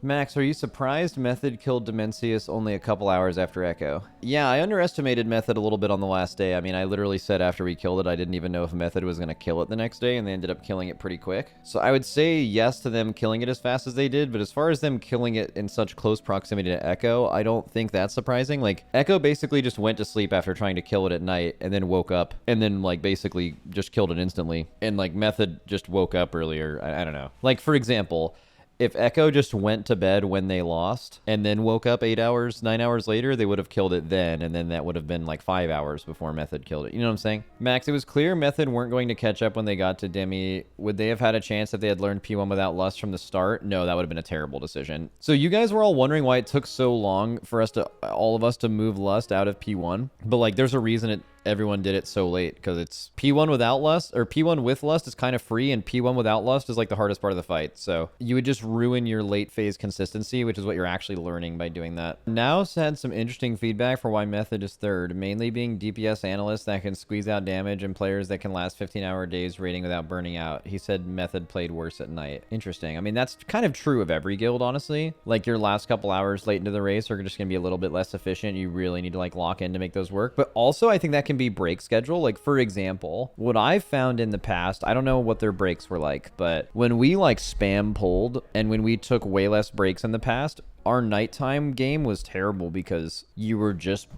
Max, are you surprised Method killed Dimensius only a couple hours after Echo? Yeah, I underestimated Method a little bit on the last day. I mean, I literally said after we killed it, I didn't even know if Method was going to kill it the next day, and they ended up killing it pretty quick. So I would say yes to them killing it as fast as they did, but as far as them killing it in such close proximity to Echo, I don't think that's surprising. Like, Echo basically just went to sleep after trying to kill it at night, and then woke up, and then, like, basically just killed it instantly. And, like, Method just woke up earlier. I don't know. Like, for example, if Echo just went to bed when they lost and then woke up 8 hours, 9 hours later, they would have killed it then, and then that would have been like 5 hours before Method killed it. You know what I'm saying? Max, it was clear Method weren't going to catch up when they got to Demi. Would they have had a chance if they had learned P1 without Lust from the start? No, that would have been a terrible decision. So you guys were all wondering why it took so long for all of us to move Lust out of P1, but like there's a reason everyone did it so late, because it's P1 without Lust, or P1 with Lust is kind of free, and P1 without Lust is like the hardest part of the fight. So you would just ruin your late phase consistency, which is what you're actually learning by doing that. Nous had some interesting feedback for why Method is third, mainly being DPS analysts that can squeeze out damage and players that can last 15-hour days raiding without burning out. He said Method played worse at night. Interesting. I mean, that's kind of true of every guild, honestly. Like, your last couple hours late into the race are just going to be a little bit less efficient. You really need to like lock in to make those work. But also, I think that can be break schedule. Like, for example, what I've found in the past, I don't know what their breaks were like, but when we like spam pulled and when we took way less breaks in the past, our nighttime game was terrible because you were just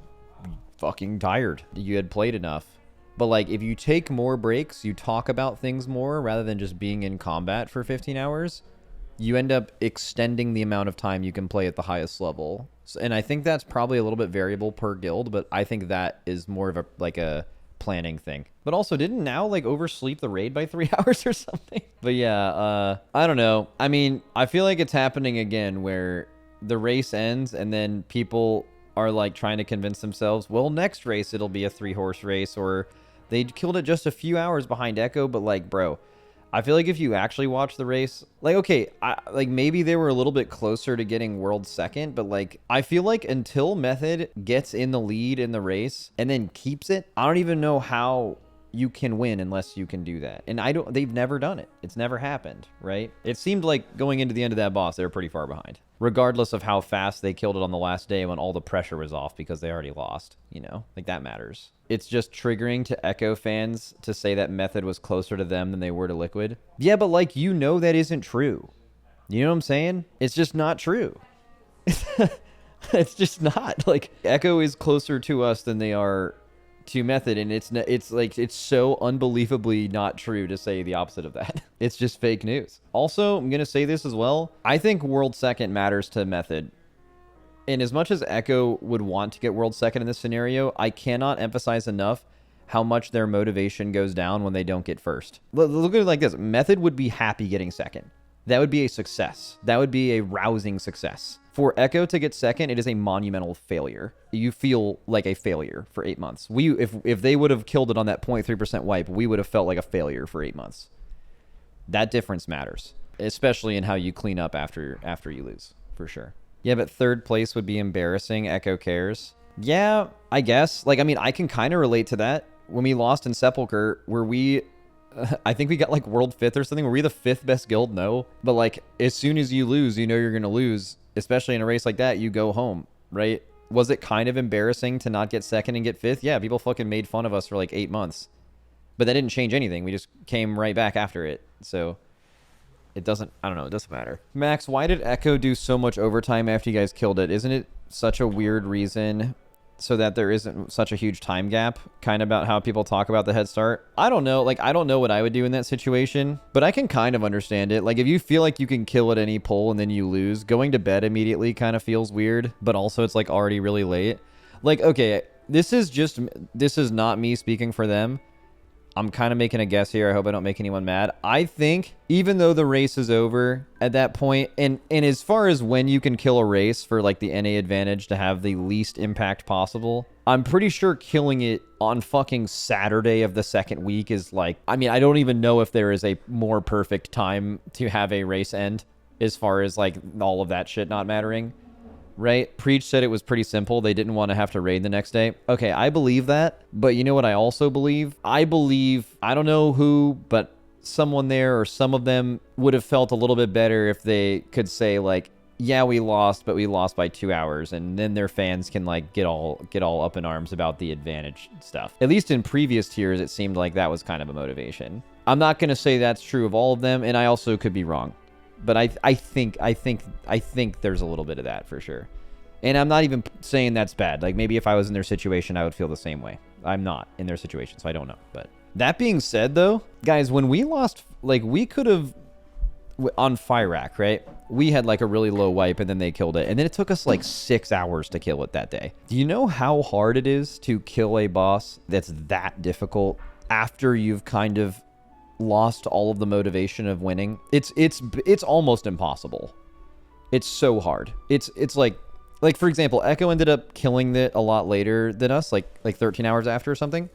fucking tired. You had played enough. But like, if you take more breaks, you talk about things more rather than just being in combat for 15 hours, you end up extending the amount of time you can play at the highest level. And I think that's probably a little bit variable per guild, but I think that is more of a planning thing. But also, didn't Now like oversleep the raid by 3 hours or something? But yeah, I don't know. I mean, I feel like it's happening again where the race ends and then people are like trying to convince themselves, well, next race it'll be a 3-horse race, or they killed it just a few hours behind Echo. But like, bro, I feel like if you actually watch the race, like, okay, like maybe they were a little bit closer to getting world second, but like, I feel like until Method gets in the lead in the race and then keeps it, I don't even know how you can win unless you can do that. And they've never done it. It's never happened, right? It seemed like going into the end of that boss, they were pretty far behind, regardless of how fast they killed it on the last day when all the pressure was off because they already lost, you know, like that matters. It's just triggering to Echo fans to say that Method was closer to them than they were to Liquid. Yeah, but like, you know, that isn't true. You know what I'm saying? It's just not true. It's just not. Like, Echo is closer to us than they are to Method, and it's so unbelievably not true to say the opposite of that. It's just fake news. Also, I'm gonna say this as well. I think world second matters to Method. And as much as Echo would want to get world second in this scenario, I cannot emphasize enough how much their motivation goes down when they don't get first. Look at it like this. Method would be happy getting second. That would be a success. That would be a rousing success. For Echo to get second, it is a monumental failure. You feel like a failure for 8 months. If they would have killed it on that 0.3% wipe, we would have felt like a failure for 8 months. That difference matters, especially in how you clean up after you lose, for sure. Yeah, but third place would be embarrassing. Echo cares. Yeah, I guess. Like, I mean, I can kind of relate to that. When we lost in Sepulcher, I think we got like world 5th or something. Were we the 5th best guild? No. But like, as soon as you lose, you know you're going to lose. Especially in a race like that, you go home, right? Was it kind of embarrassing to not get second and get 5th? Yeah, people fucking made fun of us for like 8 months. But that didn't change anything. We just came right back after it. So it doesn't matter. Max, why did Echo do so much overtime after you guys killed it? Isn't it such a weird reason so that there isn't such a huge time gap? Kind of about how people talk about the head start. I don't know. Like, I don't know what I would do in that situation, but I can kind of understand it. Like, if you feel like you can kill at any pull and then you lose, going to bed immediately kind of feels weird, but also it's like already really late. Like, okay, this is not me speaking for them. I'm kind of making a guess here. I hope I don't make anyone mad. I think even though the race is over at that point, and as far as when you can kill a race for like the NA advantage to have the least impact possible, I'm pretty sure killing it on fucking Saturday of the second week is like, I mean, I don't even know if there is a more perfect time to have a race end as far as like all of that shit not mattering. Right? Preach said it was pretty simple. They didn't want to have to raid the next day. Okay, I believe that. But you know what I also believe? I don't know who, but someone there or some of them would have felt a little bit better if they could say like, yeah, we lost, but we lost by 2 hours, and then their fans can like get all up in arms about the advantage stuff. At least in previous tiers, it seemed like that was kind of a motivation. I'm not gonna say that's true of all of them, and I also could be wrong, but I think there's a little bit of that for sure. And I'm not even saying that's bad. Like, maybe if I was in their situation, I would feel the same way. I'm not in their situation, so I don't know. But that being said, though, guys, when we lost, like, we could have, on Fyrak, right? We had, like, a really low wipe, and then they killed it. And then it took us, like, 6 hours to kill it that day. Do you know how hard it is to kill a boss that's that difficult after you've kind of lost all of the motivation of winning? It's almost impossible. It's so hard. It's like, for example, Echo ended up killing it a lot later than us, like 13 hours after or something.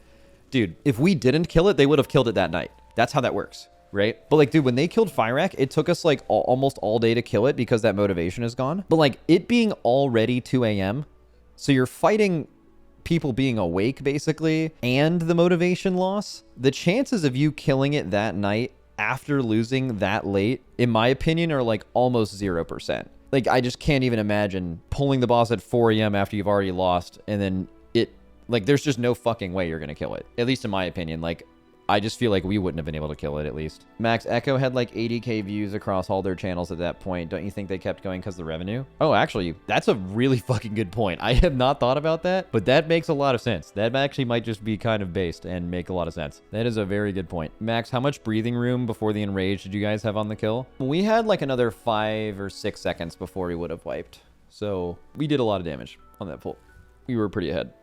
Dude, if we didn't kill it, they would have killed it that night. That's how that works, right? But, like, dude, when they killed Fyrak, it took us, like, almost all day to kill it because that motivation is gone. But, like, it being already 2 a.m., so you're fighting people being awake, basically, and the motivation loss, the chances of you killing it that night after losing that late, in my opinion, are, like, almost 0%. Like, I just can't even imagine pulling the boss at 4 a.m. after you've already lost, and then it, like, there's just no fucking way you're gonna kill it. At least in my opinion. Like, I just feel like we wouldn't have been able to kill it, at least. Max, Echo had like 80k views across all their channels at that point. Don't you think they kept going because of the revenue? Oh, actually, that's a really fucking good point. I have not thought about that, but that makes a lot of sense. That actually might just be kind of based and make a lot of sense. That is a very good point. Max, how much breathing room before the enrage did you guys have on the kill? We had like another 5 or 6 seconds before we would have wiped. So we did a lot of damage on that pull. We were pretty ahead.